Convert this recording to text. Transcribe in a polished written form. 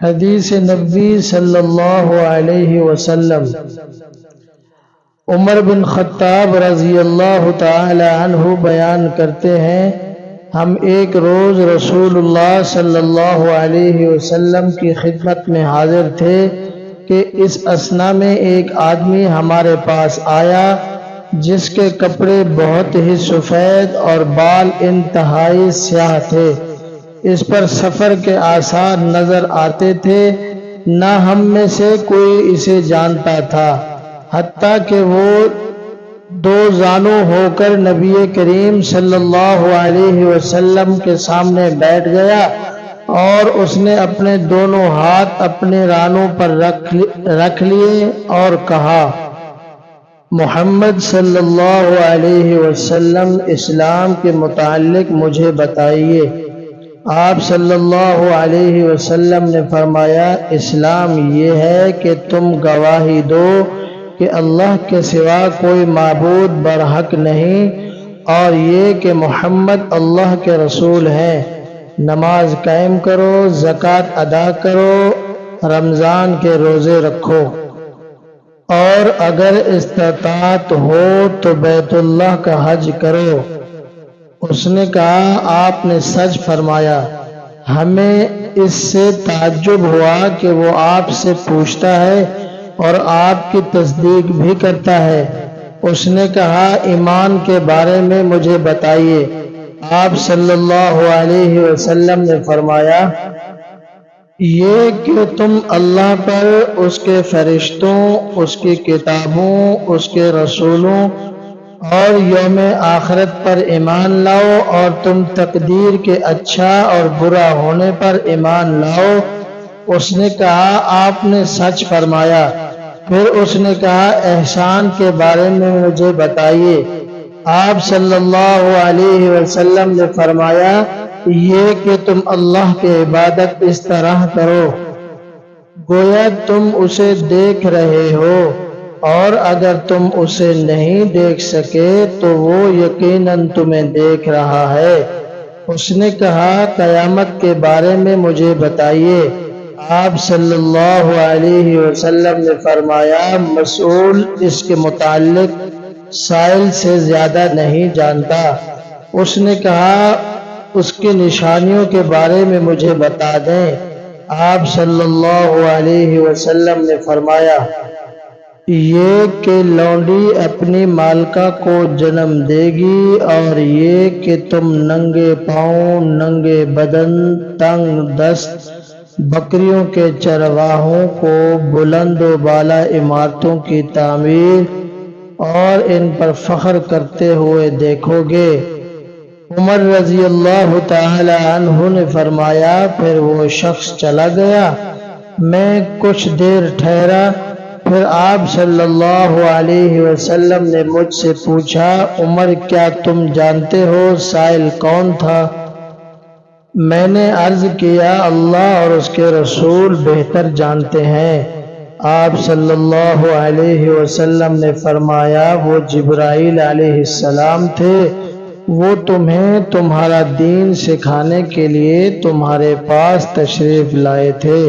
حدیث نبوی صلی اللہ علیہ وسلم۔ عمر بن خطاب رضی اللہ تعالی عنہ بیان کرتے ہیں، ہم ایک روز رسول اللہ صلی اللہ علیہ وسلم کی خدمت میں حاضر تھے کہ اس اثنا میں ایک آدمی ہمارے پاس آیا جس کے کپڑے بہت ہی سفید اور بال انتہائی سیاہ تھے۔ اس پر سفر کے آثار نظر آتے تھے، نہ ہم میں سے کوئی اسے جانتا تھا، حتیٰ کہ وہ دو زانو ہو کر نبی کریم صلی اللہ علیہ وسلم کے سامنے بیٹھ گیا اور اس نے اپنے دونوں ہاتھ اپنے رانوں پر رکھ لیے اور کہا، محمد صلی اللہ علیہ وسلم اسلام کے متعلق مجھے بتائیے۔ آپ صلی اللہ علیہ وسلم نے فرمایا، اسلام یہ ہے کہ تم گواہی دو کہ اللہ کے سوا کوئی معبود برحق نہیں اور یہ کہ محمد اللہ کے رسول ہیں، نماز قائم کرو، زکوٰۃ ادا کرو، رمضان کے روزے رکھو، اور اگر استطاعت ہو تو بیت اللہ کا حج کرو۔ اس نے کہا، آپ نے سچ فرمایا۔ ہمیں اس سے تعجب ہوا کہ وہ آپ سے پوچھتا ہے اور آپ کی تصدیق بھی کرتا ہے۔ اس نے کہا، ایمان کے بارے میں مجھے بتائیے۔ آپ صلی اللہ علیہ وسلم نے فرمایا، یہ کہ تم اللہ پر، اس کے فرشتوں، اس کی کتابوں، اس کے رسولوں اور یوم آخرت پر ایمان لاؤ اور تم تقدیر کے اچھا اور برا ہونے پر ایمان لاؤ۔ اس نے کہا، آپ نے سچ فرمایا۔ پھر اس نے کہا، احسان کے بارے میں مجھے بتائیے۔ آپ صلی اللہ علیہ وسلم نے فرمایا، یہ کہ تم اللہ کی عبادت اس طرح کرو گویا تم اسے دیکھ رہے ہو، اور اگر تم اسے نہیں دیکھ سکے تو وہ یقیناً تمہیں دیکھ رہا ہے۔ اس نے کہا، قیامت کے بارے میں مجھے بتائیے۔ آپ صلی اللہ علیہ وسلم نے فرمایا، مسئول اس کے متعلق سائل سے زیادہ نہیں جانتا۔ اس نے کہا، اس کی نشانیوں کے بارے میں مجھے بتا دیں۔ آپ صلی اللہ علیہ وسلم نے فرمایا، یہ کہ لونڈی اپنی مالکہ کو جنم دے گی، اور یہ کہ تم ننگے پاؤں، ننگے بدن، تنگ دست بکریوں کے چرواہوں کو بلند و بالا عمارتوں کی تعمیر اور ان پر فخر کرتے ہوئے دیکھو گے۔ عمر رضی اللہ تعالی عنہ نے فرمایا، پھر وہ شخص چلا گیا۔ میں کچھ دیر ٹھہرا، پھر آپ صلی اللہ علیہ وسلم نے مجھ سے پوچھا، عمر کیا تم جانتے ہو سائل کون تھا؟ میں نے عرض کیا، اللہ اور اس کے رسول بہتر جانتے ہیں۔ آپ صلی اللہ علیہ وسلم نے فرمایا، وہ جبرائیل علیہ السلام تھے، وہ تمہیں تمہارا دین سکھانے کے لیے تمہارے پاس تشریف لائے تھے۔